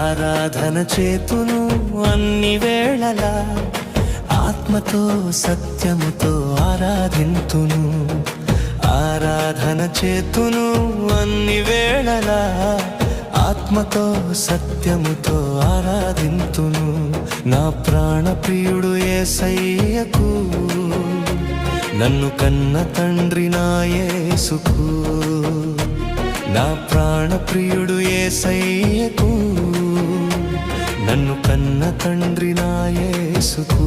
ఆరాధన చేతును అన్ని వేళలా, ఆత్మతో సత్యముతో ఆరాధింతును. ఆరాధన చేతును అన్ని వేళలా, ఆత్మతో సత్యముతో ఆరాధింతును. నా ప్రాణప్రియుడు యేసయ్యకు, నన్ను కన్న తండ్రి నా యేసుకు. నా ప్రాణప్రియుడు యేసయ్యకు, నన్ను కన్న తండ్రి నా యేసుకు.